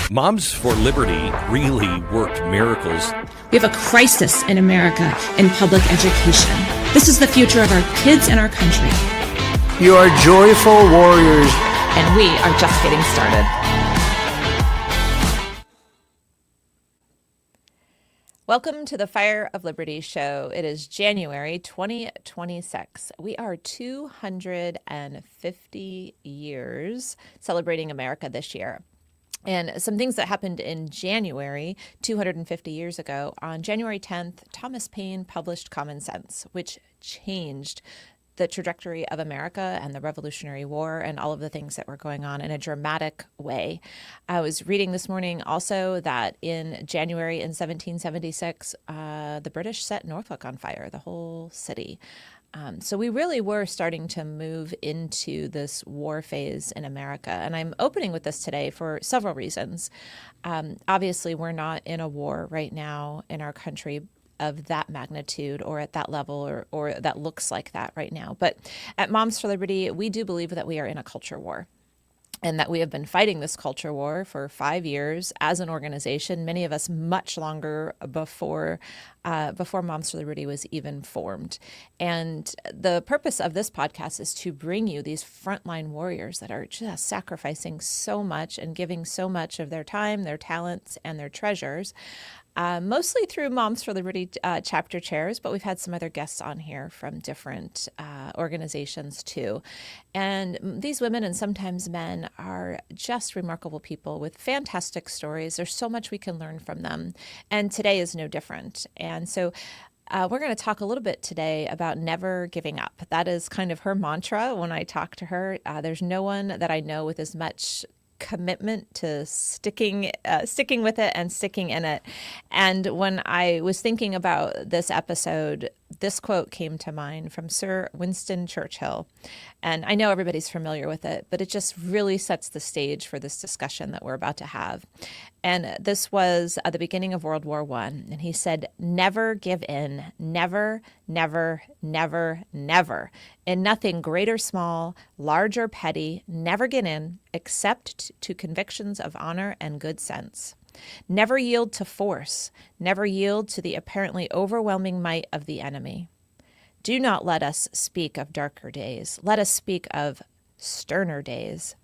Moms for Liberty really worked miracles. We have a crisis in America in public education. This is the future of our kids and our country. You are joyful warriors. And we are just getting started. Welcome to the Fire of Liberty show. It is January 2026. We are 250 years celebrating America this year. And some things that happened in January, 250 years ago, on January 10th, Thomas Paine published Common Sense, which changed the trajectory of America and the Revolutionary War and all of the things that were going on in a dramatic way. I was reading this morning also that in January in 1776, the British set Norfolk on fire, the whole city. So we really were starting to move into this war phase in America. And I'm opening with this today for several reasons. Obviously, we're not in a war right now in our country of that magnitude or at that level or that looks like that right now. But at Moms for Liberty, we do believe that we are in a culture war, and that we have been fighting this culture war for 5 years as an organization, many of us much longer before Moms for Liberty was even formed. And the purpose of this podcast is to bring you these frontline warriors that are just sacrificing so much and giving so much of their time, their talents, and their treasures, mostly through Moms for Liberty chapter chairs, but we've had some other guests on here from different organizations too. And these women and sometimes men are just remarkable people with fantastic stories. There's so much we can learn from them. And today is no different. And so we're going to talk a little bit today about never giving up. That is kind of her mantra when I talk to her. There's no one that I know with as much commitment to sticking with it and sticking in it. And when I was thinking about this episode, this quote came to mind from Sir Winston Churchill. And I know everybody's familiar with it, but it just really sets the stage for this discussion that we're about to have. And this was at the beginning of World War I. And he said, "Never give in, never, never, never, never. In nothing great or small, large or petty, never get in, except to convictions of honor and good sense. Never yield to force, never yield to the apparently overwhelming might of the enemy. Do not let us speak of darker days. Let us speak of sterner days.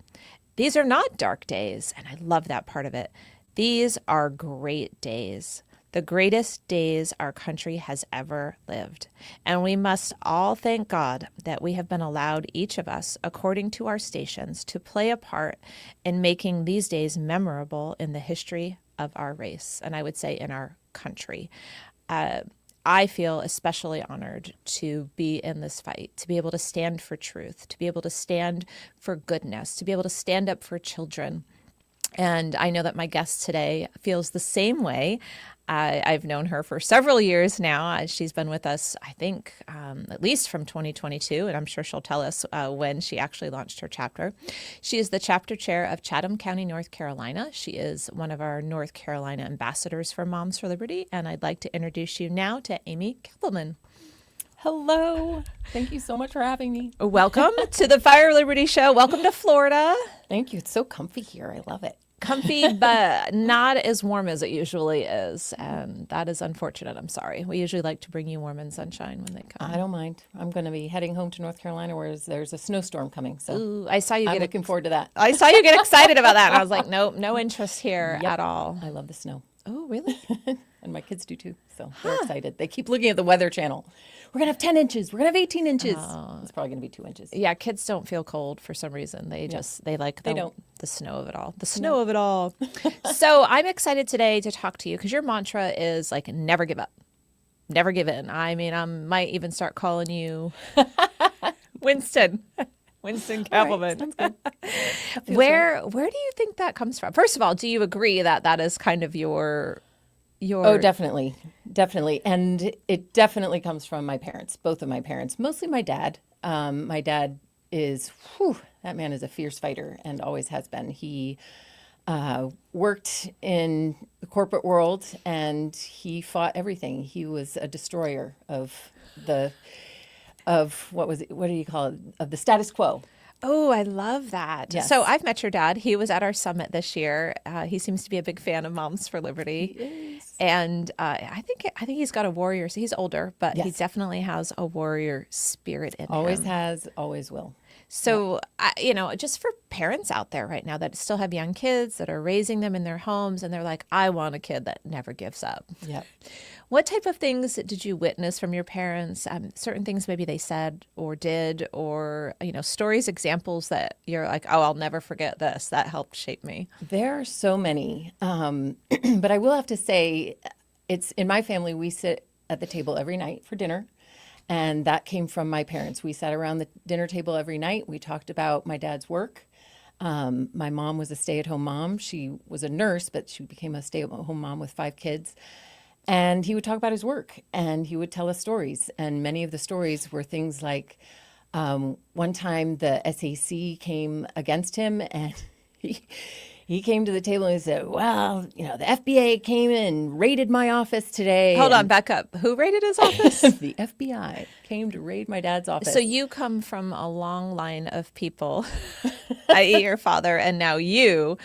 These are not dark days," and I love that part of it. "These are great days, the greatest days our country has ever lived. And we must all thank God that we have been allowed, each of us, according to our stations, to play a part in making these days memorable in the history of our race," and I would say in our country. I feel especially honored to be in this fight, to be able to stand for truth, to be able to stand for goodness, to be able to stand up for children. And I know that my guest today feels the same way. I've known her for several years now. She's been with us, I think, at least from 2022, and I'm sure she'll tell us when she actually launched her chapter. She is the chapter chair of Chatham County, North Carolina. She is one of our North Carolina ambassadors for Moms for Liberty, and I'd like to introduce you now to Amy Kappelman. Hello. Thank you so much for having me. Welcome to the Fire of Liberty show. Welcome to Florida. Thank you. It's so comfy here. I love it. Comfy, but not as warm as it usually is. And that is unfortunate. I'm sorry. We usually like to bring you warm and sunshine when they come. I don't mind. I'm going to be heading home to North Carolina where there's a snowstorm coming. So ooh, I saw you I'm looking forward to that. I saw you get excited about that. And I was like, nope, no interest here at all. I love the snow. Oh, really? And my kids do too. So they're excited. They keep looking at the Weather Channel. We're going to have 10 inches. We're going to have 18 inches. It's probably going to be 2 inches. Yeah, kids don't feel cold for some reason. They like the snow of it all. The snow of it all. So I'm excited today to talk to you because your mantra is like never give up. Never give in. I mean, I might even start calling you Winston. Winston Kappelman. Right, Where do you think that comes from? First of all, do you agree that is kind of your Oh, definitely. And it definitely comes from my parents, both of my parents, mostly my dad. My dad is, that man is a fierce fighter and always has been. He worked in the corporate world and he fought everything. He was a destroyer of what do you call it? Of the status quo. Oh, I love that. Yes. So I've met your dad. He was at our summit this year. He seems to be a big fan of Moms for Liberty. He is. And I think he's got a warrior. So he's older, but he Yes. definitely has a warrior spirit in Always him. has, always will. So, just for parents out there right now that still have young kids that are raising them in their homes and they're like, I want a kid that never gives up. Yep. What type of things did you witness from your parents? Certain things maybe they said or did, or, stories, examples that you're like, oh, I'll never forget this. That helped shape me. There are so many. But I will have to say, it's in my family, we sit at the table every night for dinner. And that came from my parents. We sat around the dinner table every night. We talked about my dad's work. My mom was a stay-at-home mom. She was a nurse, but she became a stay-at-home mom with 5 kids. And he would talk about his work, and he would tell us stories. And many of the stories were things like one time the SAC came against him, and he came to the table and he said, well, the FBI came and raided my office today. Hold on, back up. Who raided his office? The FBI came to raid my dad's office. So you come from a long line of people, i.e. your father, and now you,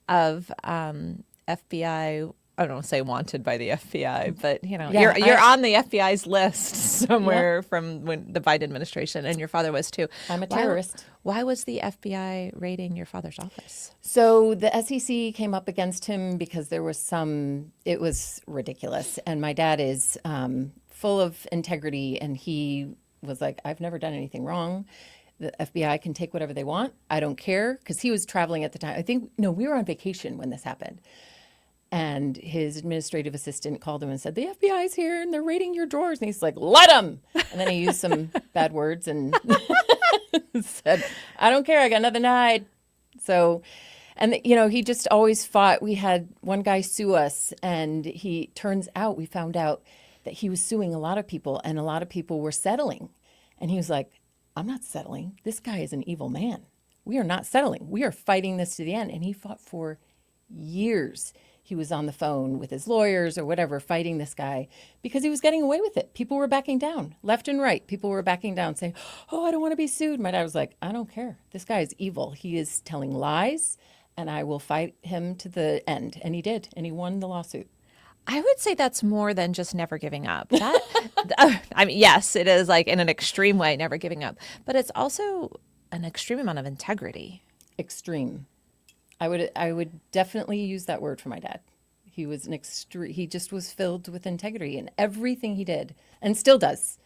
of FBI. I don't want to say wanted by the FBI, but you're on the FBI's list somewhere from when the Biden administration, and your father was too. I'm a terrorist. Why was the FBI raiding your father's office? So the SEC came up against him because there was it was ridiculous. And my dad is full of integrity, and he was like, I've never done anything wrong. The FBI can take whatever they want. I don't care, because he was traveling at the time. We were on vacation when this happened. And his administrative assistant called him and said, the FBI is here and they're raiding your drawers. And he's like, let them. And then he used some bad words and said, I don't care. I got nothing to hide. So, and he just always fought. We had one guy sue us, and we found out that he was suing a lot of people, and a lot of people were settling. And he was like, I'm not settling. This guy is an evil man. We are not settling. We are fighting this to the end. And he fought for years. He was on the phone with his lawyers or whatever, fighting this guy because he was getting away with it. People were backing down, left and right. People were backing down, saying, oh, I don't want to be sued. My dad was like, I don't care. This guy is evil. He is telling lies, and I will fight him to the end. And he did, and he won the lawsuit. I would say that's more than just never giving up. Yes, it is, like in an extreme way, never giving up. But it's also an extreme amount of integrity. Extreme. I would definitely use that word for my dad. He was he just was filled with integrity in everything he did, and still does.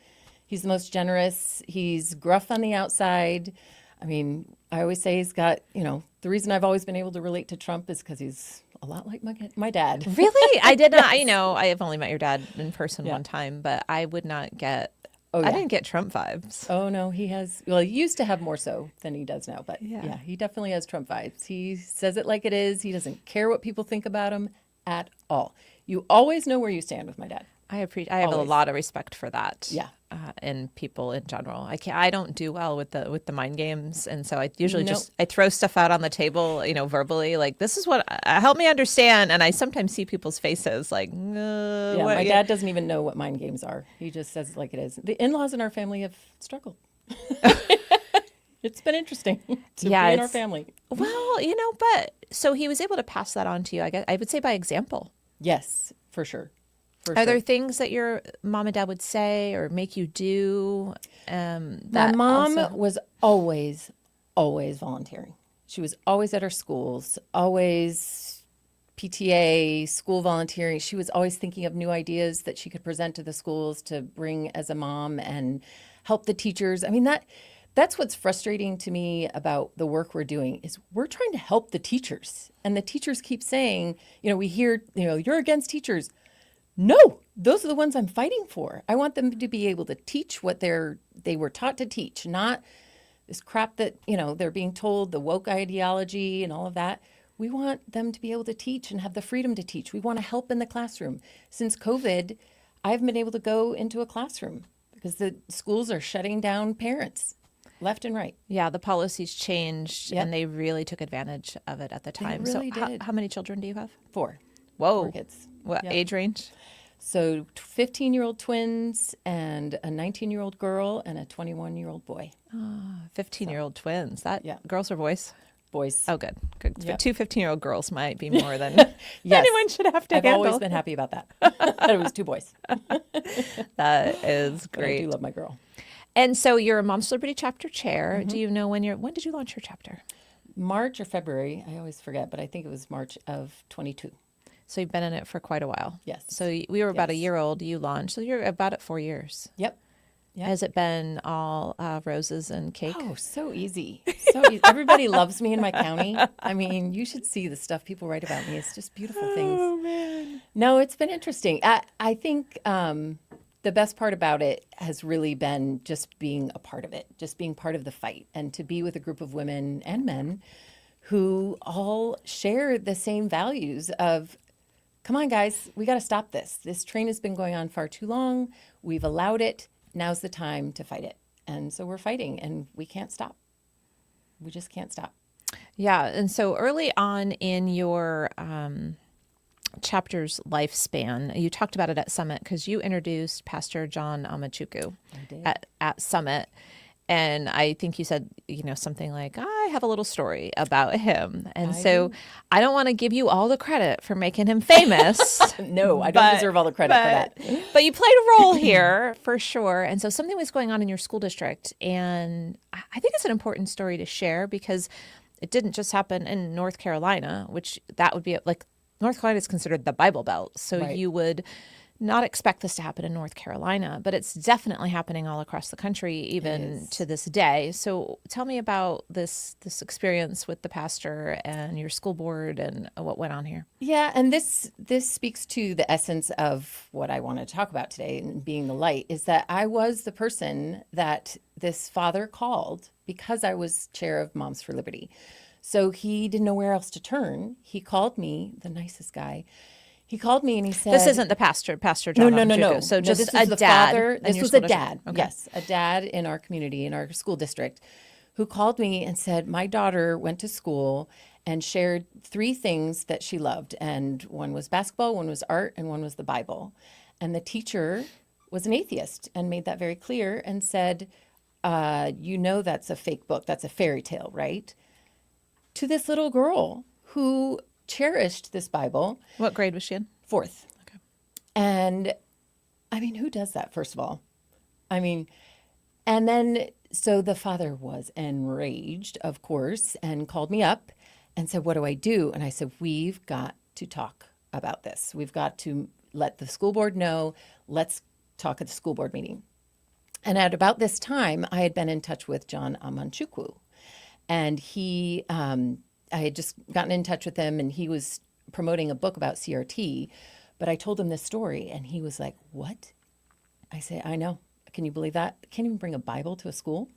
He's the most generous. He's gruff on the outside. I mean, I always say he's got, the reason I've always been able to relate to Trump is because he's a lot like my dad. Really? I did not, I have only met your dad in person Yeah. one time, but I would not get, Oh, yeah. I didn't get Trump vibes. Oh, no, he used to have more so than he does now. But yeah, he definitely has Trump vibes. He says it like it is. He doesn't care what people think about him at all. You always know where you stand with my dad. I have Always. a lot of respect for that. Yeah. And people in general. I don't do well with the mind games, and so I usually Nope. I throw stuff out on the table, verbally, like, this is what help me understand, and I sometimes see people's faces like, My dad doesn't even know what mind games are. He just says it like it is. The in-laws in our family have struggled. It's been interesting to be in our family. Well, but so he was able to pass that on to you. I guess I would say by example. Yes, for sure. Are there things that your mom and dad would say or make you do? My mom was always volunteering. She was always at her schools, always PTA, school volunteering. She was always thinking of new ideas that she could present to the schools to bring as a mom and help the teachers. I mean, that's what's frustrating to me about the work we're doing is we're trying to help the teachers. And the teachers keep saying, we hear, you're against teachers. No, those are the ones I'm fighting for. I want them to be able to teach what they were taught to teach, not this crap that, they're being told, the woke ideology and all of that. We want them to be able to teach and have the freedom to teach. We want to help in the classroom. Since COVID, I haven't been able to go into a classroom because the schools are shutting down parents left and right. Yeah, the policies changed, Yep. and they really took advantage of it at the time. really so did. How many children do you have? 4. Whoa. 4 kids. What Yep. age range? So 15-year-old twins and a 19-year-old girl and a 21-year-old boy. 15-year-old twins. That Yeah. girls or boys? Boys. Oh, good. Good. Yep. Two 15-year-old girls might be more than Yes. anyone should have to I've handle. always been happy about that. That it was 2 boys. That is But I great. do love my girl. And so you're a Mom's Liberty Chapter Chair. Mm-hmm. Do you know when did you launch your chapter? March or February, I always forget, but I think it was March of 22. So you've been in it for quite a while. Yes. So we were about a Yes. year old. You launched. So you're about at 4 years. Yep. Yep. Has it been all roses and cake? Oh, so easy. So easy. Everybody loves me in my county. I mean, you should see the stuff people write about me. It's just beautiful things. Oh, man. No, it's been interesting. I think the best part about it has really been just being a part of it, just being part of the fight, and to be with a group of women and men who all share the same values of, come on, guys, we got to stop this. This train has been going on far too long. We've allowed it. Now's the time to fight it. And so we're fighting, and we can't stop. We just can't stop. Yeah. And so early on in your chapter's lifespan, you talked about it at Summit because you introduced Pastor John Amachuku at Summit. And I think you said, something like, I have a little story about him. And I don't want to give you all the credit for making him famous. No, I don't deserve all the credit for that. But you played a role here for sure. And so something was going on in your school district. And I think it's an important story to share because it didn't just happen in North Carolina, which that would be like North Carolina is considered the Bible Belt. So Right. you would not expect this to happen in North Carolina, but it's definitely happening all across the country, even to this day. So tell me about this experience with the pastor and your school board and what went on here. Yeah, and this speaks to the essence of what I want to talk about today, and being the light, is that I was the person that this father called because I was chair of Moms for Liberty. So he didn't know where else to turn. He called me, the nicest guy. He called me and he said, This isn't the Pastor John No. Amachuku. So just this a was the dad. father. in This your was school a district. dad. Okay. Yes, a dad in our community, in our school district, who called me and said, my daughter went to school and shared 3 things that she loved. And one was basketball, one was art, and one was the Bible. And the teacher was an atheist and made that very clear and said, that's a fake book. That's a fairy tale, right? To this little girl who cherished this Bible. What grade was she in? 4th. Okay. And I mean, who does that, first of all? I mean, and then, so the father was enraged, of course, and called me up and said, what do I do? And I said, we've got to talk about this. We've got to let the school board know. Let's talk at the school board meeting. And at about this time, I had been in touch with John Amachuku. And I had just gotten in touch with him, and he was promoting a book about CRT. But I told him this story, and he was like, what? I say, I know. Can you believe that? I can't even bring a Bible to a school.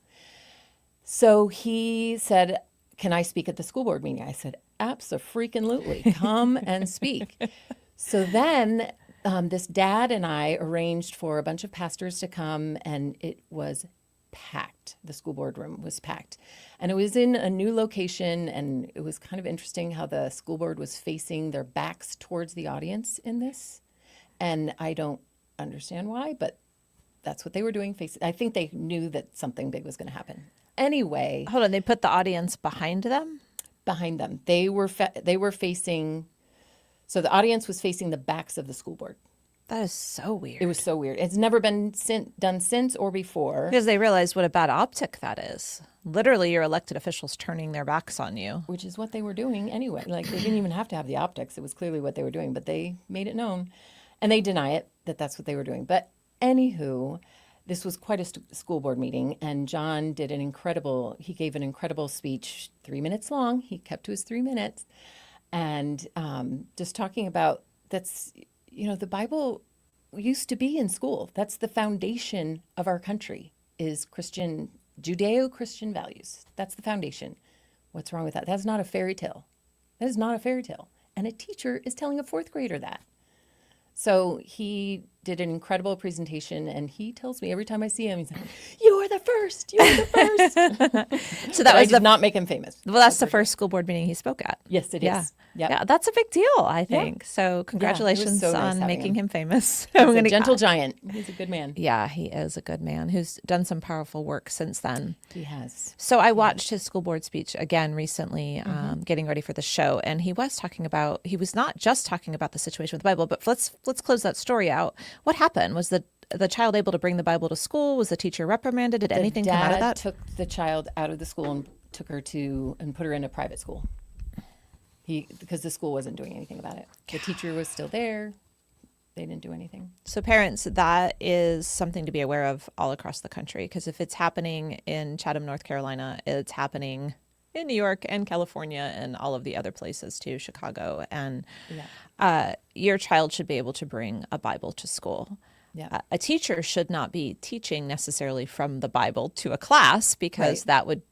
So he said, can I speak at the school board meeting? I said, abso-freaking-lutely. Come and speak. So then this dad and I arranged for a bunch of pastors to come, and it was packed. The school board room was packed. And it was in a new location, and it was kind of interesting how the school board was facing their backs towards the audience in this. And I don't understand why, but that's what they were doing. I think they knew that something big was going to happen. Anyway. Hold on, they put the audience behind them? Behind them. They were facing, so the audience was facing the backs of the school board. That is so weird. It was so weird. It's never been done since or before. Because they realized what a bad optic that is. Literally, your elected officials turning their backs on you. Which is what they were doing anyway. Like, they didn't even have to have the optics. It was clearly what they were doing, but they made it known. And they deny it, that that's what they were doing. But anywho, this was quite a school board meeting, and John gave an incredible speech, 3 minutes long. He kept to his 3 minutes. And just talking about the Bible used to be in school. That's the foundation of our country, is Judeo-Christian values. That's the foundation. What's wrong with that? That's not a fairy tale. That is not a fairy tale. And a teacher is telling a 4th grader that. So he did an incredible presentation, and he tells me every time I see him, he's like, "You're the first. You're the first. So that I was did not make him famous. well, that's the first school board meeting he spoke at. Yes, it Yeah. is. Yep. Yeah, that's a big deal, I think. So congratulations so nice on having making him. him famous. He's a gentle giant. He's a good man. Yeah, he is a good man who's done some powerful work since then. He has. So I watched his school board speech again recently, getting ready for the show, and he was not just talking about the situation with the Bible, but let's close that story out. What happened? Was the child able to bring the Bible to school? Was the teacher reprimanded? Did anything come out of that? Took the child out of the school and took her and put her in a private school. Because the school wasn't doing anything about it. The teacher was still there. They didn't do anything. So parents, that is something to be aware of all across the country, because if it's happening in Chatham, North Carolina, it's happening in New York and California and all of the other places too, Chicago. And your child should be able to bring a Bible to school. Yeah. A teacher should not be teaching necessarily from the Bible to a class, because that would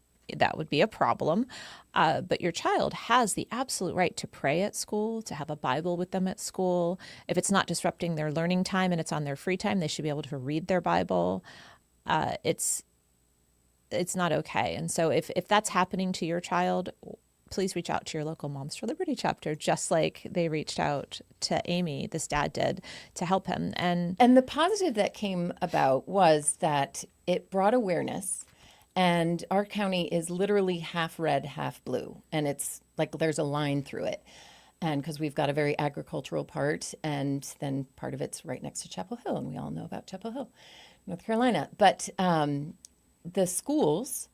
be a problem. But your child has the absolute right to pray at school, to have a Bible with them at school. If it's not disrupting their learning time and it's on their free time, they should be able to read their Bible. It's not okay. And so if that's happening to your child, please reach out to your local Moms for Liberty chapter, just like they reached out to Amy, this dad did, to help him. And the positive that came about was that it brought awareness. And our county is literally half red, half blue. And it's like there's a line through it. And because we've got a very agricultural part, and then part of it's right next to Chapel Hill. And we all know about Chapel Hill, North Carolina. But the schools,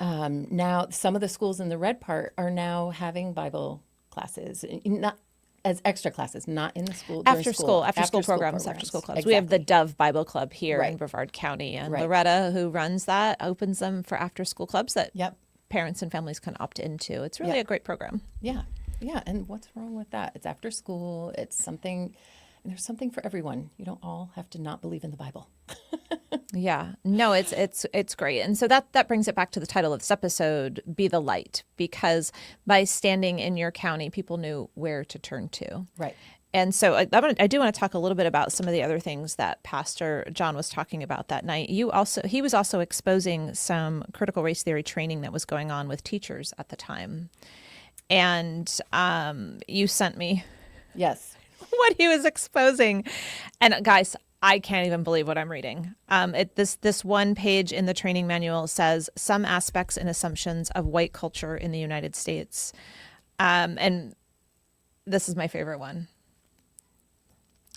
now some of the schools in the red part are now having Bible classes, not as extra classes, not in the school. after school programs, after school clubs. Exactly. We have the Dove Bible Club here in Right. Brevard County, and Right. Loretta, who runs that, opens them for after school clubs that Yep. parents and families can opt into. It's really Yeah. a great program. Yeah. Yeah. And what's wrong with that? It's after school. It's something, and there's something for everyone. You don't all have to not believe in the Bible. Yeah, no, it's great. And so that brings it back to the title of this episode, Be the Light, because by standing in your county, people knew where to turn to. Right. And so I do want to talk a little bit about some of the other things that Pastor John was talking about that night. He was also exposing some critical race theory training that was going on with teachers at the time. And you sent me Yes. what he was exposing. And guys, I can't even believe what I'm reading. This one page in the training manual says some aspects and assumptions of white culture in the United States. And this is my favorite one.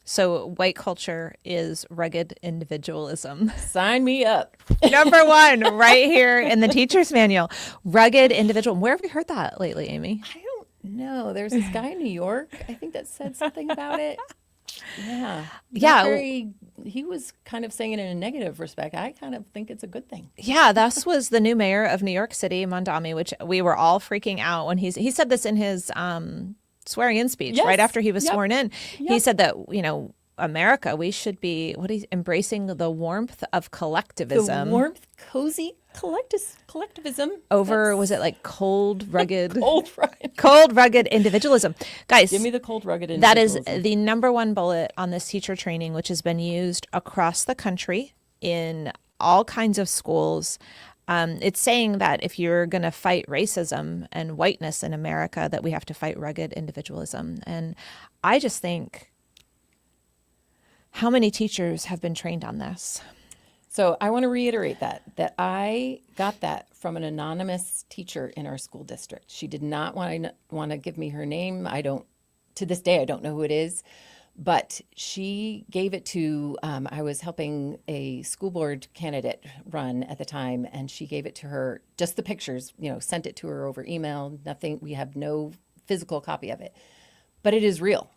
So white culture is rugged individualism. Sign me up. Number one, right here in the teacher's manual, rugged individual. Where have you heard that lately, Amy? I don't know. There's this guy in New York, I think, that said something about it. Yeah. Yeah. He was kind of saying it in a negative respect. I kind of think it's a good thing. Yeah, this was the new mayor of New York City, Mondami, which we were all freaking out when he said this in his swearing in speech Yes. right after he was Yep. sworn in. He Yep. said that, America, we should be embracing the warmth of collectivism. The warmth, cozy collectivism. Over, was it like cold, rugged, Old right. cold, rugged individualism? Guys, Give me the cold, rugged that is individualism. the number one bullet on this teacher training, which has been used across the country in all kinds of schools. It's saying that if you're going to fight racism and whiteness in America, that we have to fight rugged individualism. And I just think, how many teachers have been trained on this? So I want to reiterate that I got that from an anonymous teacher in our school district. She did not want to give me her name. To this day, I don't know who it is, but she gave it to, I was helping a school board candidate run at the time, and she gave it to her, just the pictures, sent it to her over email, nothing, we have no physical copy of it, but it is real.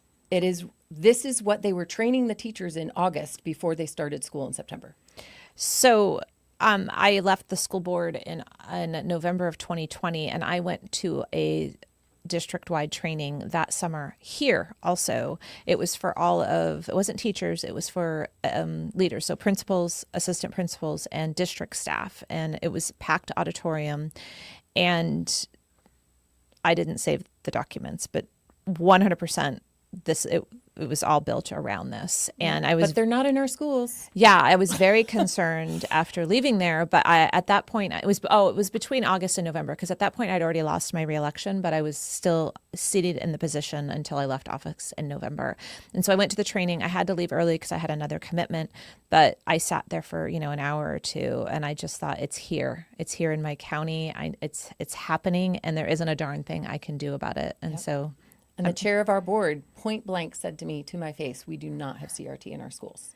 This is what they were training the teachers in August before they started school in September. So I left the school board in November of 2020, and I went to a district-wide training that summer here also. It was for it wasn't teachers, it was for leaders, so principals, assistant principals, and district staff. And it was packed auditorium. And I didn't save the documents, but 100% it was all built around this. And I was, But they're not in our schools. yeah, I was very concerned after leaving there. But at that point, it was between August and November, because at that point I'd already lost my reelection, but I was still seated in the position until I left office in November. And so I went to the training. I had to leave early because I had another commitment, but I sat there for, an hour or two, and I just thought, it's here in my county. It's happening, and there isn't a darn thing I can do about it. And so. And the chair of our board point blank said to me to my face, we do not have CRT in our schools.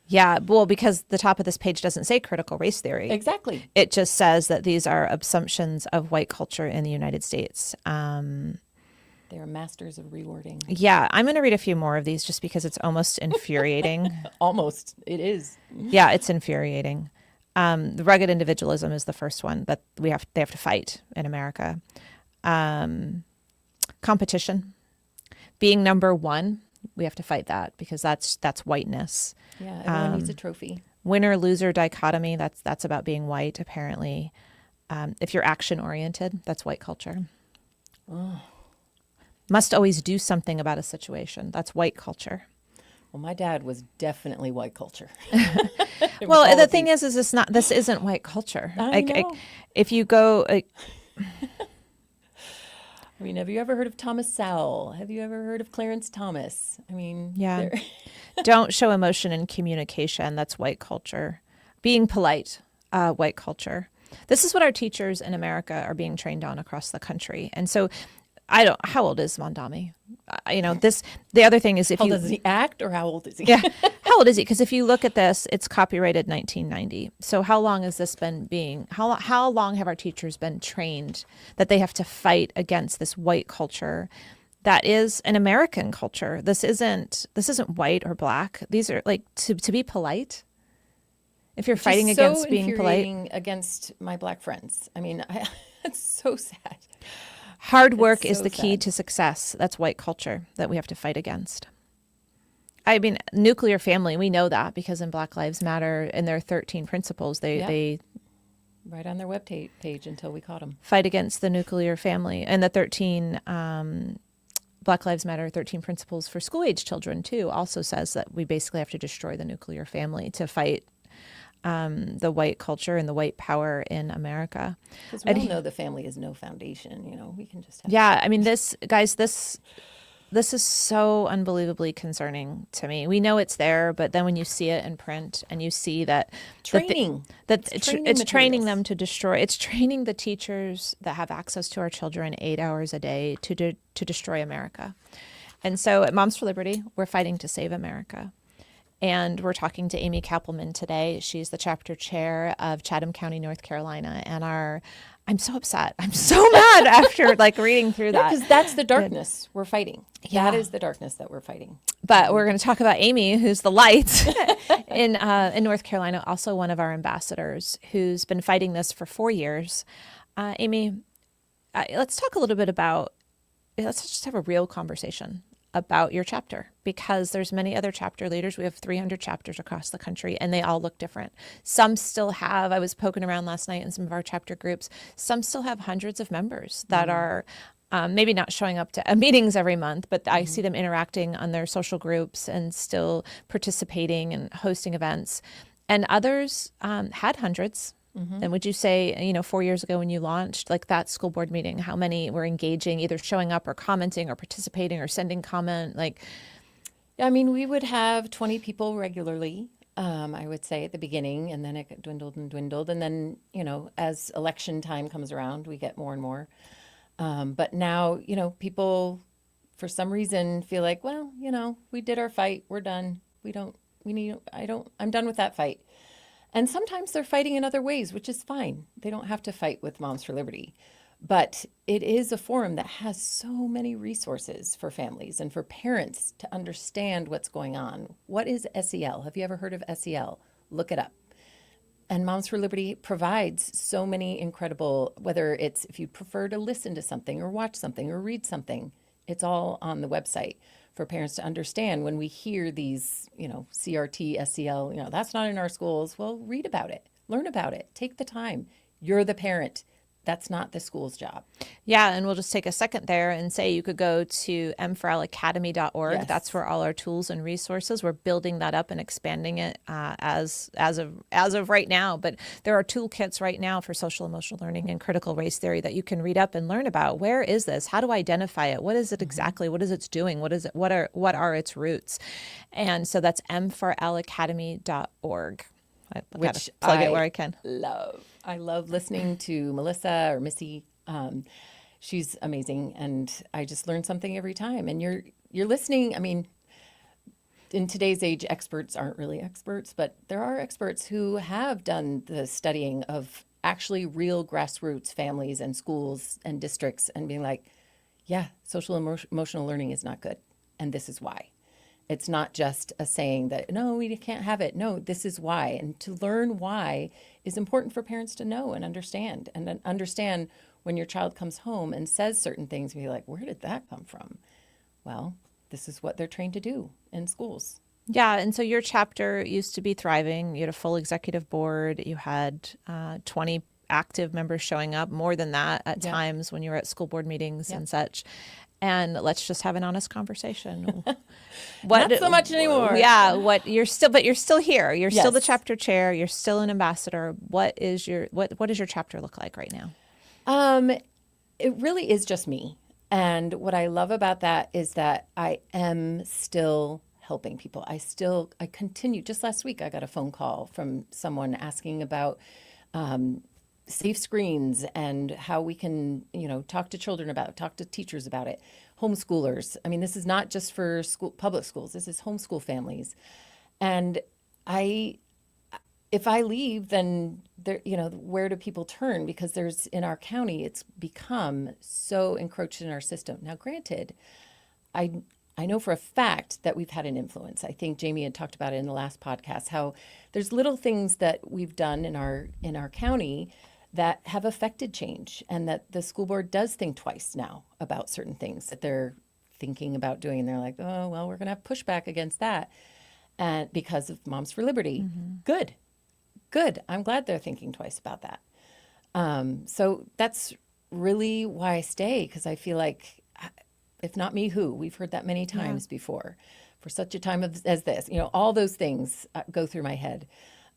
Yeah, well, because the top of this page doesn't say critical race theory. Exactly. It just says that these are assumptions of white culture in the United States. They are masters of rewording. Yeah, I'm going to read a few more of these just because it's almost infuriating. Almost. It is. Yeah, it's infuriating. The rugged individualism is the first one that they have to fight in America. Competition. Being number one, we have to fight that because that's whiteness. Yeah, everyone needs a trophy. Winner loser dichotomy, that's about being white, apparently. If you're action oriented, that's white culture. Oh. Must always do something about a situation, that's white culture. Well, my dad was definitely white culture. Well, the thing is this isn't white culture. I know. If you go I mean, have you ever heard of Thomas Sowell? Have you ever heard of Clarence Thomas? I mean, yeah. Don't show emotion in communication. That's white culture. Being polite, white culture. This is what our teachers in America are being trained on across the country. And so how old is Mondami? The other thing is how old does he act, or how old is he? Yeah. How old is he? Because if you look at this, it's copyrighted 1990. So how long has this been how long have our teachers been trained that they have to fight against this white culture that is an American culture? This isn't white or black. These are like to be polite. If you're fighting against being polite against my black friends. I mean, it's so sad. Hard work is the key to success. That's white culture that we have to fight against. I mean, nuclear family, we know that because in Black Lives Matter, in their 13 principles, they right on their web page until we caught them. Fight against the nuclear family. And the 13 Black Lives Matter 13 principles for school-age children, too, also says that we basically have to destroy the nuclear family to fight the white culture and the white power in America. Because we all know the family is no foundation. We can just have. Yeah, I mean, this is so unbelievably concerning to me. We know it's there, but then when you see it in print and you see that it's training them to destroy. It's training the teachers that have access to our children 8 hours a day to destroy America. And so at Moms for Liberty, we're fighting to save America. And we're talking to Amy Kappelman today. She's the chapter chair of Chatham County, North Carolina. And I'm so upset. I'm so mad after reading through that. Because that's the darkness we're fighting. Yeah. That is the darkness that we're fighting. But we're going to talk about Amy, who's the light in North Carolina, also one of our ambassadors, who's been fighting this for 4 years. Amy, let's talk a little bit let's just have a real conversation about your chapter, because there's many other chapter leaders. We have 300 chapters across the country, and they all look different. Some still have, I was poking around last night in some of our chapter groups, some still have hundreds of members that are maybe not showing up to meetings every month, but I see them interacting on their social groups and still participating and hosting events. And others had hundreds. And would you say, 4 years ago when you launched that school board meeting, how many were engaging, either showing up or commenting or participating or sending comment? I mean, we would have 20 people regularly, I would say at the beginning, and then it dwindled and dwindled. And then, as election time comes around, we get more and more. But now, people for some reason feel like, well, we did our fight. We're done. I'm done with that fight. And sometimes they're fighting in other ways, which is fine. They don't have to fight with Moms for Liberty. But it is a forum that has so many resources for families and for parents to understand what's going on. What is SEL? Have you ever heard of SEL? Look it up. And Moms for Liberty provides so many incredible, whether it's if you prefer to listen to something or watch something or read something, it's all on the website for parents to understand. When we hear these, CRT, SEL, that's not in our schools. Well, read about it, learn about it, take the time. You're the parent. That's not the school's job. Yeah, and we'll just take a second there and say you could go to mforalacademy.org. Yes. That's where all our tools and resources. We're building that up and expanding it as of right now. But there are toolkits right now for social emotional learning and critical race theory that you can read up and learn about. Where is this? How do I identify it? What is it exactly? What is it doing? What is it? What are its roots? And so that's mforalacademy.org. I gotta plug it where I can. I love listening to Melissa or Missy. She's amazing, and I just learn something every time. And you're listening. I mean, in today's age, experts aren't really experts, but there are experts who have done the studying of actually real grassroots families and schools and districts, and being like, yeah, social emotional learning is not good, and this is why. It's not just a saying that, no, we can't have it. No, this is why. And to learn why is important for parents to know and understand. And then understand when your child comes home and says certain things, and you're like, where did that come from? Well, this is what they're trained to do in schools. Yeah, and so your chapter used to be thriving. You had a full executive board. You had 20 active members showing up, more than that at times when you were at school board meetings and such. And let's just have an honest conversation. Not so much anymore. Yeah, but you're still here. You're still the chapter chair. You're still an ambassador. What does your chapter look like right now? It really is just me. And what I love about that is that I am still helping people. I continue. Just last week, I got a phone call from someone asking about safe screens and how we can, talk to children about it, talk to teachers about it, homeschoolers. I mean, this is not just for public schools. This is homeschool families. And if I leave, then there, where do people turn? Because in our county, it's become so encroached in our system. Now, granted, I know for a fact that we've had an influence. I think Jamie had talked about it in the last podcast, how there's little things that we've done in our county that have affected change, and that the school board does think twice now about certain things that they're thinking about doing. And they're like, oh, well, we're going to have pushback against that, and because of Moms for Liberty. Mm-hmm. Good. I'm glad they're thinking twice about that. So that's really why I stay, because I feel like, if not me, who? We've heard that many times before. For such a time as this, all those things go through my head.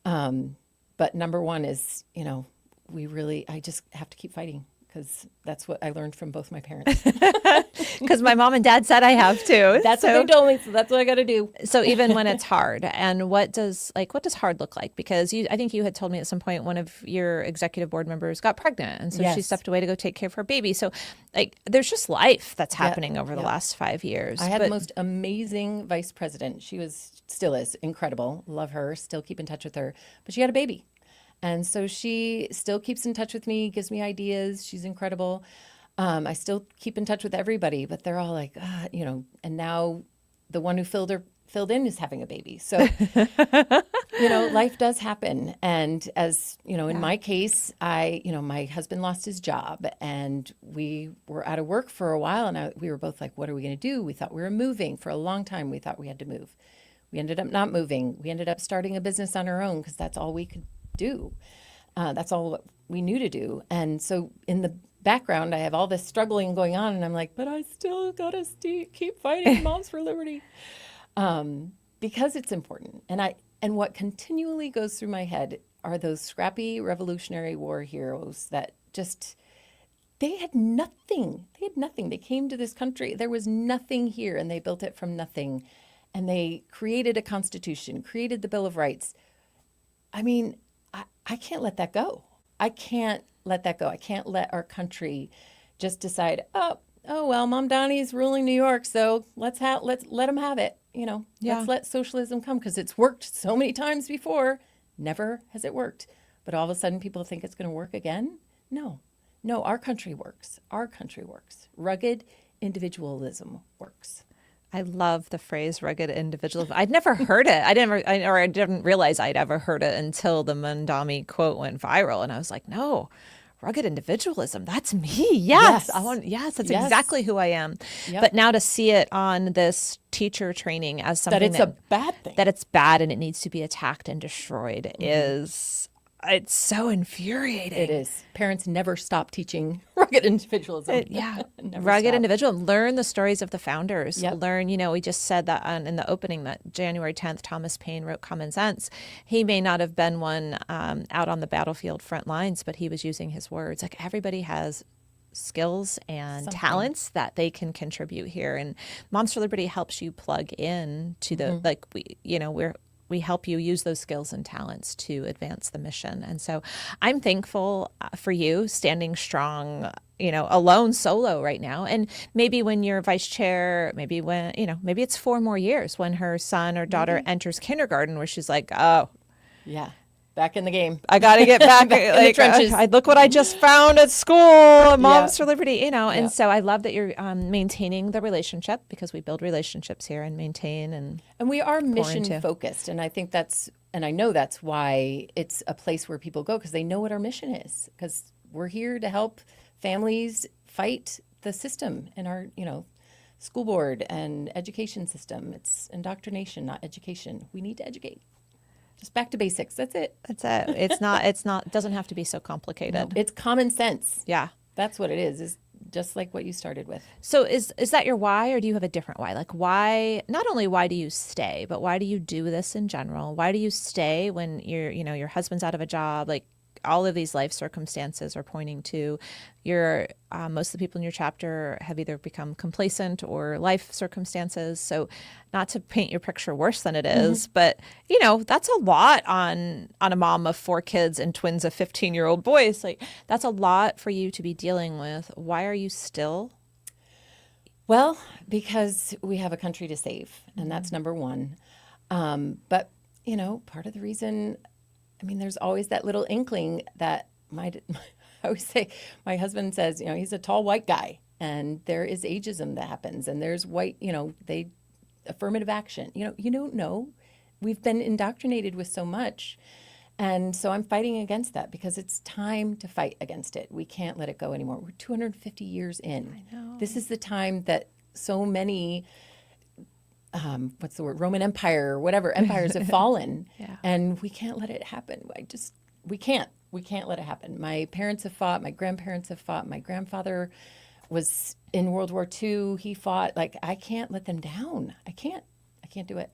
But number one is, I just have to keep fighting, because that's what I learned from both my parents. Because my mom and dad said I have to. That's what they told me, so that's what I got to do. So even when it's hard, and what does hard look like? Because I think you had told me at some point one of your executive board members got pregnant, and so she stepped away to go take care of her baby. So there's just life that's happening over the last 5 years. I had the most amazing vice president. She still is incredible. Love her. Still keep in touch with her. But she had a baby. And so she still keeps in touch with me, gives me ideas. She's incredible. I still keep in touch with everybody, but they're all like, and now the one who filled in is having a baby. So, life does happen. And as, in my case, my husband lost his job, and we were out of work for a while, and we were both like, what are we going to do? We thought we were moving. For a long time, we thought we had to move. We ended up not moving. We ended up starting a business on our own, because that's all we could do. That's all we knew to do. And so in the background, I have all this struggling going on, and I'm like, but I still gotta keep fighting Moms for Liberty, because it's important. And what continually goes through my head are those scrappy Revolutionary War heroes that they had nothing. They came to this country. There was nothing here, and they built it from nothing. And they created a constitution, created the Bill of Rights. I mean, I can't let that go. I can't let our country just decide, oh well, Mom Donnie's ruling New York, so let's let them have it. Let's let socialism come, because it's worked so many times before. Never has it worked. But all of a sudden people think it's going to work again. No, our country works. Rugged individualism works. I love the phrase rugged individualism. I'd never heard it. I didn't realize I'd ever heard it until the Mondami quote went viral. And I was like, no, rugged individualism. That's me. Yes. That's exactly who I am. Yep. But now to see it on this teacher training as something that it's a bad thing, that it's bad and it needs to be attacked and destroyed is it's so infuriating. It is. Parents never stop teaching rugged individualism. Yeah, Never rugged stop. individual. Learn the stories of the founders. Yep. Learn, we just said that in the opening that January 10th, Thomas Paine wrote Common Sense. He may not have been one out on the battlefield front lines, but he was using his words. Like everybody has skills and talents that they can contribute here. And Moms for Liberty helps you plug in to the, we help you use those skills and talents to advance the mission. And so I'm thankful for you standing strong, alone, solo right now. And maybe when you're vice chair, maybe it's 4 more years when her son or daughter enters kindergarten where she's like, oh, Yeah. Back in the game. I got to get back in the trenches. Look what I just found at school, Moms for Liberty, And so I love that you're maintaining the relationship because we build relationships here and maintain and we are mission into. focused. And I think I know that's why it's a place where people go because they know what our mission is. Because we're here to help families fight the system in our, school board and education system. It's indoctrination, not education. We need to educate. Just back to basics. That's it. That's it. It's not, it doesn't have to be so complicated. No, it's common sense. Yeah. That's what it is just like what you started with. So is that your why, or do you have a different why? Like why, not only why do you stay, but why do you do this in general? Why do you stay when your husband's out of a job? Like all of these life circumstances are pointing to most of the people in your chapter have either become complacent or life circumstances. So not to paint your picture worse than it is, but that's a lot on a mom of 4 kids and twins of 15-year-old boys. Like that's a lot for you to be dealing with. Why are you still? Well, because we have a country to save, and that's number one. But part of the reason, there's always that little inkling that I always say, my husband says, he's a tall white guy and there is ageism that happens and there's white, affirmative action. You don't know. We've been indoctrinated with so much. And so I'm fighting against that because it's time to fight against it. We can't let it go anymore. We're 250 years in. I know. This is the time that so many Roman Empire or whatever empires have fallen. Yeah. And we can't let it happen. We can't let it happen. My parents have fought, my grandparents have fought, my grandfather was in World War II. He fought. I can't let them down. I can't do it.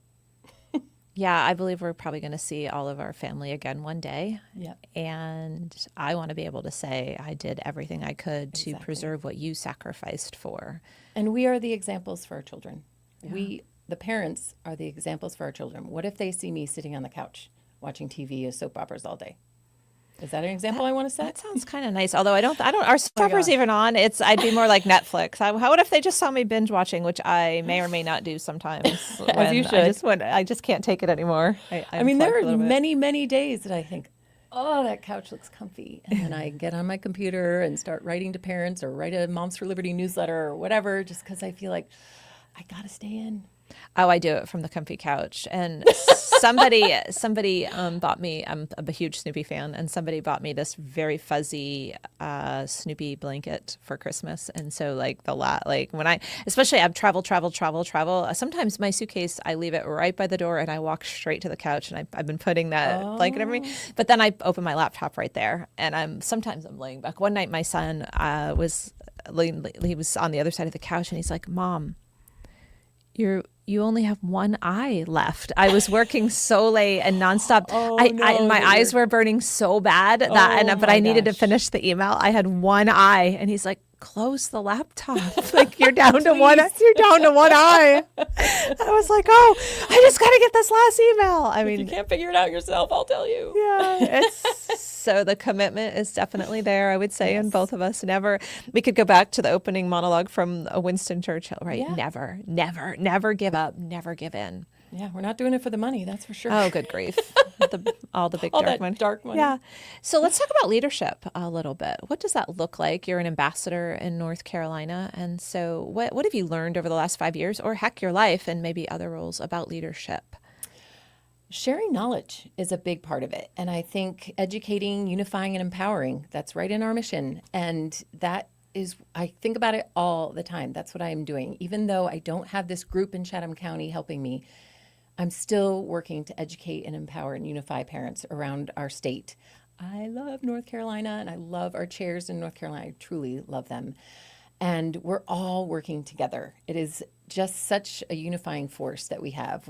Yeah, I believe we're probably going to see all of our family again one day. Yeah. And I want to be able to say I did everything I could to preserve what you sacrificed for. And we are the examples for our children. Yeah. The parents are the examples for our children. What if they see me sitting on the couch watching TV or soap operas all day? Is that an example I want to set? That sounds kind of nice. Although I don't, our soap opera's even on. I'd be more like Netflix. What if they just saw me binge watching, which I may or may not do sometimes. As you should. I just can't take it anymore. There are many, many days that I think, oh, that couch looks comfy. And then I get on my computer and start writing to parents or write a Moms for Liberty newsletter or whatever, just because I feel like I got to stay in. Oh, I do it from the comfy couch. And somebody bought me, I'm a huge Snoopy fan, and somebody bought me this very fuzzy Snoopy blanket for Christmas. And so when especially I've traveled, sometimes my suitcase, I leave it right by the door and I walk straight to the couch, and I've been putting that blanket over me. But then I open my laptop right there, and sometimes I'm laying back. One night my son he was on the other side of the couch, and he's like, "Mom, you only have one eye left." I was working so late and nonstop. My eyes were burning so bad but I needed to finish the email. I had one eye, and he's like, "Close the laptop. You're down to one. You're down to one eye." I was like, "Oh, I just got to get this last email." If you can't figure it out yourself, I'll tell you. Yeah, so the commitment is definitely there, I would say, in both of us. We could go back to the opening monologue from Winston Churchill, right? Yeah. Never give up, never give in. Yeah, we're not doing it for the money, that's for sure. Oh, good grief. All the big dark money. Dark money. Yeah. So let's talk about leadership a little bit. What does that look like? You're an ambassador in North Carolina. And so what have you learned over the last 5 years, or heck, your life and maybe other roles, about leadership? Sharing knowledge is a big part of it. And I think educating, unifying, and empowering, that's right in our mission. And I think about it all the time. That's what I'm doing. Even though I don't have this group in Chatham County helping me, I'm still working to educate and empower and unify parents around our state. I love North Carolina, and I love our chairs in North Carolina. I truly love them. And we're all working together. It is just such a unifying force that we have.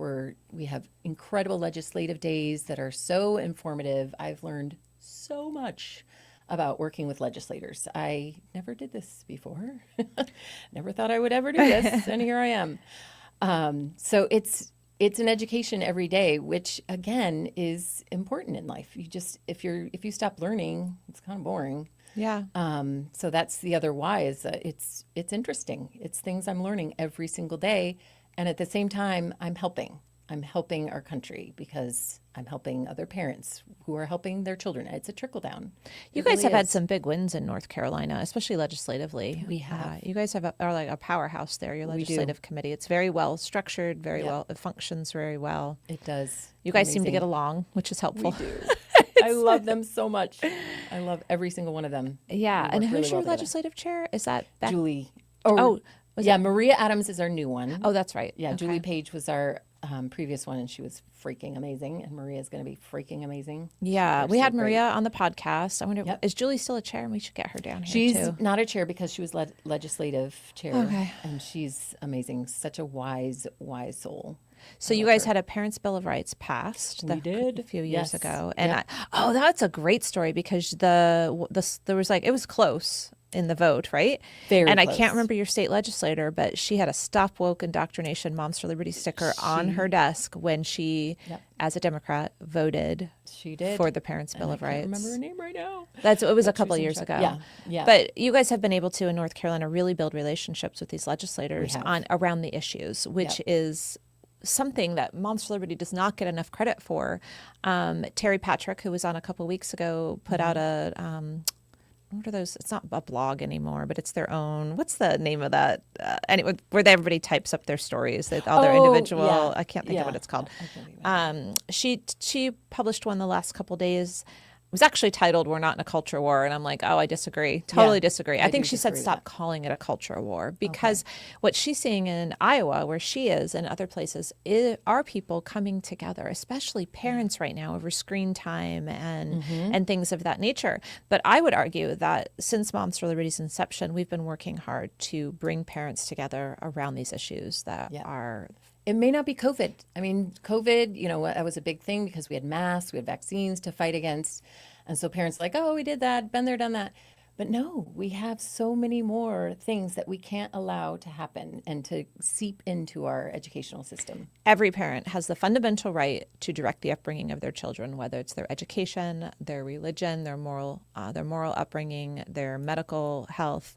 We have incredible legislative days that are so informative. I've learned so much about working with legislators. I never did this before. Never thought I would ever do this, and here I am. So it's an education every day, which again is important in life. If you stop learning, it's kind of boring. Yeah. So that's the other why is that it's interesting. It's things I'm learning every single day, and at the same time, I'm helping. I'm helping our country because I'm helping other parents who are helping their children. It's a trickle down. You guys have had some big wins in North Carolina, especially legislatively. We have. You guys are like a powerhouse there, your legislative committee. It's very well structured, very well, it functions very well. It does. You guys seem to get along, which is helpful. We do. I love them so much. I love every single one of them. Yeah. And who's really your well legislative chair? Is that Beck? Julie. Maria Adams is our new one. Oh, that's right. Yeah, Okay. Julie Page was our previous one, and she was freaking amazing. And Maria's going to be freaking amazing. Yeah, we had Maria on the podcast. I wonder, is Julie still a chair? And we should get her down here She's too. not a chair because she was legislative chair. Okay. And she's amazing. Such a wise soul. So you guys had a Parents' Bill of Rights passed. We did. A few years Yes. ago, and Yep. that's a great story because there was it was close in the vote, right? Very and I close. can't remember your state legislator, but she had a Stop Woke Indoctrination Moms for Liberty sticker on her desk when she, as a Democrat, voted She did. for the Parents' Bill of I Rights. can't remember her name right now. It was a But she couple was of in years charge. ago. Yeah. But you guys have been able to, in North Carolina, really build relationships with these legislators have. around the issues, which is something that Moms for Liberty does not get enough credit for. Terry Patrick, who was on a couple weeks ago, put out a what are those? It's not a blog anymore, but it's their own. What's the name of that? Anyway, where everybody types up their stories, all their individual. Yeah. I can't think of what it's called. She published one the last couple days. It was actually titled "We're Not in a Culture War," and I'm like, oh, I disagree. Totally disagree. I think she said stop calling it a culture war because what she's seeing in Iowa, where she is, and other places, are people coming together, especially parents right now over screen time and things of that nature. But I would argue that since Moms for Liberty's inception, we've been working hard to bring parents together around these issues that are. It may not be COVID. I mean, COVID, that was a big thing because we had masks, we had vaccines to fight against. And so parents are like, oh, we did that, been there, done that. But no, we have so many more things that we can't allow to happen and to seep into our educational system. Every parent has the fundamental right to direct the upbringing of their children, whether it's their education, their religion, their moral upbringing, their medical health.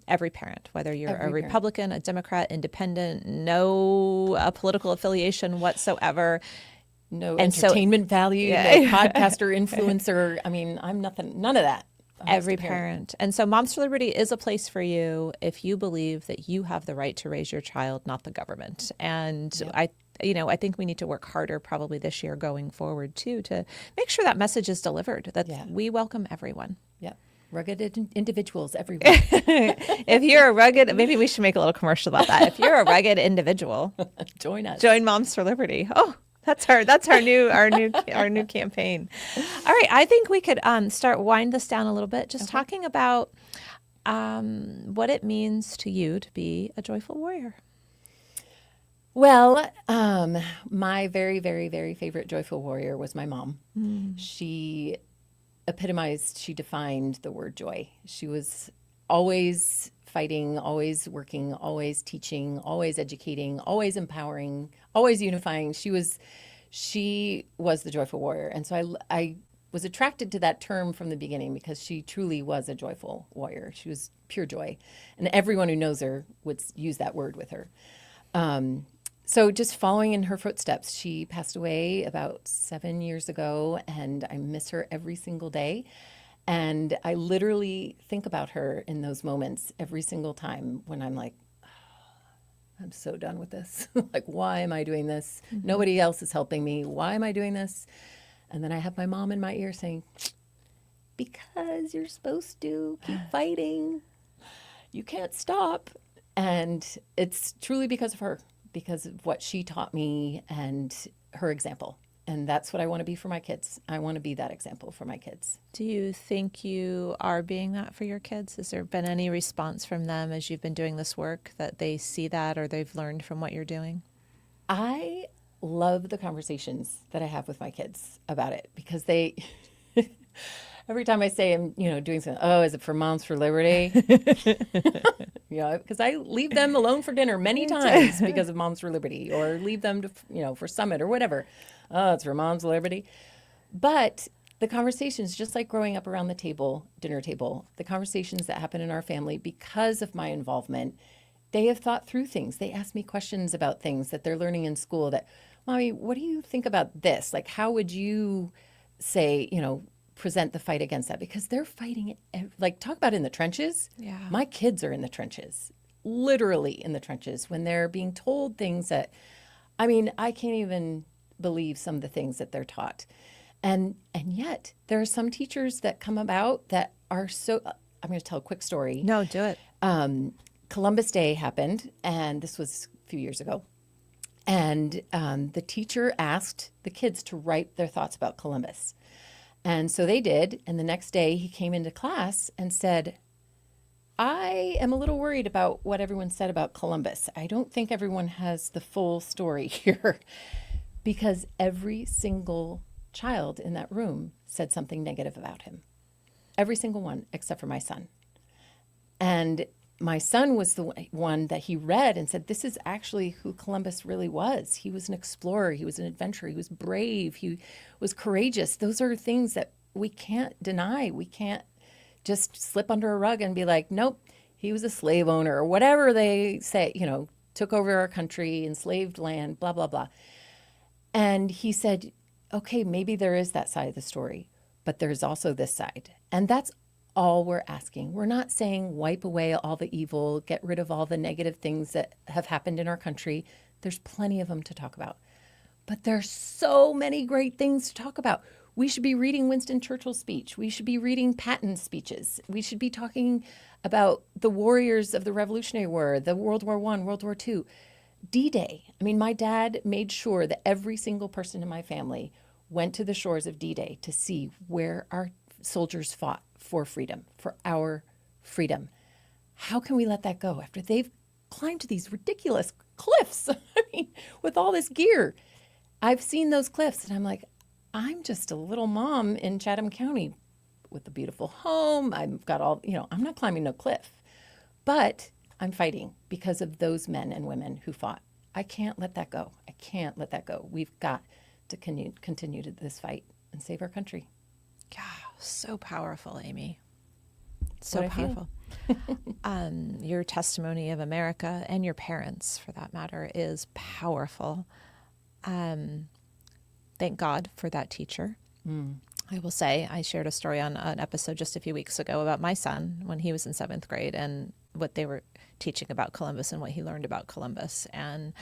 Every parent, whether you're a Republican, a Democrat, independent, no political affiliation whatsoever. No entertainment value, no podcaster, influencer. I mean, I'm nothing, none of that. Every parent. And so Moms for Liberty is a place for you if you believe that you have the right to raise your child, not the government. And I think we need to work harder probably this year going forward too to make sure that message is delivered, that we welcome everyone. Yeah. Rugged individuals everywhere. If you're a rugged, maybe we should make a little commercial about that. If you're a rugged individual, join us. Join Moms for Liberty. Oh, that's our new campaign. All right, I think we could wind this down a little bit, just talking about what it means to you to be a joyful warrior. Well, my very, very, very favorite joyful warrior was my mom. She defined the word joy. She was always fighting, always working, always teaching, always educating, always empowering, always unifying. She was the joyful warrior. And so I was attracted to that term from the beginning because she truly was a joyful warrior. She was pure joy. And everyone who knows her would use that word with her. So just following in her footsteps, she passed away about 7 years ago, and I miss her every single day. And I literally think about her in those moments every single time when I'm like, oh, I'm so done with this. Like, why am I doing this? Nobody else is helping me. Why am I doing this? And then I have my mom in my ear saying, because you're supposed to keep fighting. You can't stop. And it's truly because of her. Because of what she taught me and her example. And that's what I want to be for my kids. I want to be that example for my kids. Do you think you are being that for your kids? Has there been any response from them as you've been doing this work that they see that or they've learned from what you're doing? I love the conversations that I have with my kids about it because they, every time I say I'm, doing something, oh, is it for Moms for Liberty? Because I leave them alone for dinner many times because of Moms for Liberty, or leave them to, for Summit or whatever. Oh, it's for Moms for Liberty. But the conversations, just like growing up around the table, dinner table, the conversations that happen in our family because of my involvement, they have thought through things. They ask me questions about things that they're learning in school that, Mommy, what do you think about this? Like, how would you say, present the fight against that? Because they're fighting it. Like, talk about in the trenches. Yeah. My kids are in the trenches, literally in the trenches, when they're being told things that, I can't even believe some of the things that they're taught. And yet there are some teachers that come about that are so, I'm going to tell a quick story. No, do it. Columbus Day happened, and this was a few years ago. And the teacher asked the kids to write their thoughts about Columbus. And so they did. And the next day he came into class and said, I am a little worried about what everyone said about Columbus. I don't think everyone has the full story here. Because every single child in that room said something negative about him. Every single one, except for my son. And my son was the one that he read and said, this is actually who Columbus really was. He was an explorer. He was an adventurer. He was brave. He was courageous. Those are things that we can't deny. We can't just slip under a rug and be like, nope, he was a slave owner, or whatever they say, took over our country, enslaved land, blah, blah, blah. And he said, okay, maybe there is that side of the story, but there's also this side. And that's all we're asking. We're not saying wipe away all the evil, get rid of all the negative things that have happened in our country. There's plenty of them to talk about. But there's so many great things to talk about. We should be reading Winston Churchill's speech. We should be reading Patton's speeches. We should be talking about the warriors of the Revolutionary War, the World War I, World War II. D-Day. My dad made sure that every single person in my family went to the shores of D-Day to see where our soldiers fought for freedom, for our freedom. How can we let that go after they've climbed these ridiculous cliffs? With all this gear. I've seen those cliffs and I'm like, I'm just a little mom in Chatham County with a beautiful home. I've got all, I'm not climbing no cliff. But I'm fighting because of those men and women who fought. I can't let that go. I can't let that go. We've got to continue this fight and save our country. Yeah, so powerful, Amy. So What I feel. powerful. Your testimony of America, and your parents, for that matter, is powerful. Thank God for that teacher. I will say, I shared a story on an episode just a few weeks ago about my son when he was in 7th grade and what they were teaching about Columbus and what he learned about Columbus. And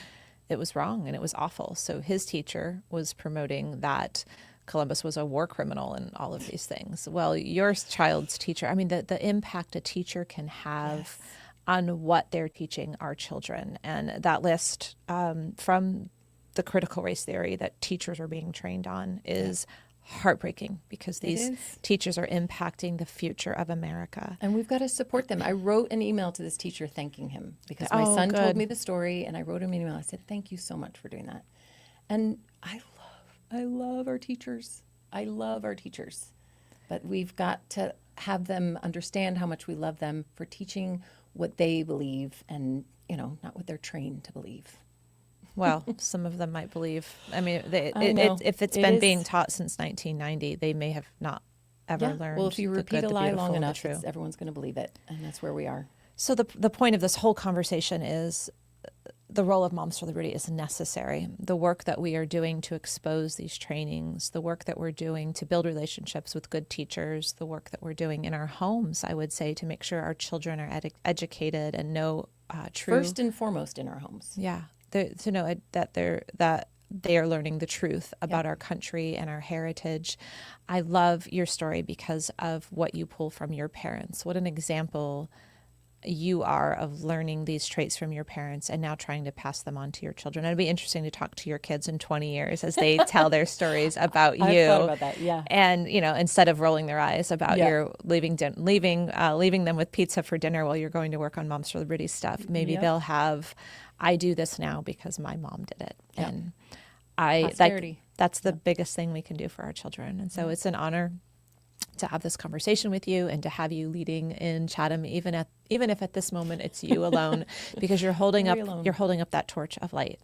it was wrong and it was awful. So his teacher was promoting that Columbus was a war criminal and all of these things. Well, your child's teacher, the impact a teacher can have on what they're teaching our children. And that list from the critical race theory that teachers are being trained on is heartbreaking, because these teachers are impacting the future of America. And we've got to support them. I wrote an email to this teacher thanking him because my son told me the story, and I wrote him an email. I said, thank you so much for doing that. And I love our teachers. I love our teachers. But we've got to have them understand how much we love them for teaching what they believe and, not what they're trained to believe. Well, some of them might believe. If it's been being taught since 1990, they may have not ever learned. Well, if you the repeat good, a the lie beautiful, long and the enough, true. everyone's going to believe it, and that's where we are. So the point of this whole conversation is the role of Moms for Liberty is necessary. The work that we are doing to expose these trainings, the work that we're doing to build relationships with good teachers, the work that we're doing in our homes, I would say, to make sure our children are educated and know true. First and foremost in our homes. Yeah. To know that they are learning the truth about our country and our heritage. I love your story because of what you pull from your parents. What an example you are of learning these traits from your parents and now trying to pass them on to your children. It'd be interesting to talk to your kids in 20 years as they tell their stories about you. I've thought about that, yeah. And, instead of rolling their eyes about Yeah. your leaving them with pizza for dinner while you're going to work on Moms for Liberty stuff, maybe Yep. they'll have, I do this now because my mom did it. Yep. And Posterity. that's the biggest thing we can do for our children. And so it's an honor to have this conversation with you and to have you leading in Chatham, even if at this moment it's you alone, because you're holding up that torch of light,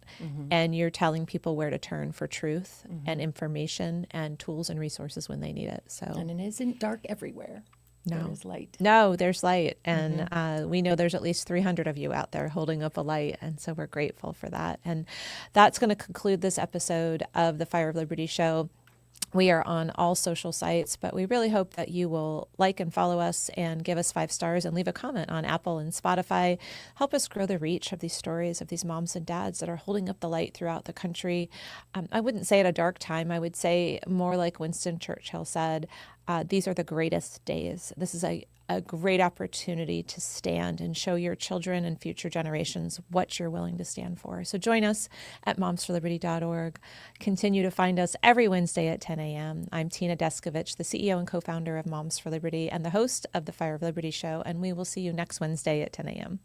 and you're telling people where to turn for truth and information and tools and resources when they need it. So And it isn't dark everywhere. No. There is light. No, there's light. And we know there's at least 300 of you out there holding up a light. And so we're grateful for that. And that's going to conclude this episode of the Fire of Liberty show. We are on all social sites, but we really hope that you will like and follow us and give us 5 stars and leave a comment on Apple and Spotify. Help us grow the reach of these stories of these moms and dads that are holding up the light throughout the country. I wouldn't say at a dark time. I would say more like Winston Churchill said, these are the greatest days. This is a great opportunity to stand and show your children and future generations what you're willing to stand for. So join us at momsforliberty.org. Continue to find us every Wednesday at 10 a.m. I'm Tina Deskovich, the CEO and co-founder of Moms for Liberty and the host of the Fire of Liberty show, and we will see you next Wednesday at 10 a.m.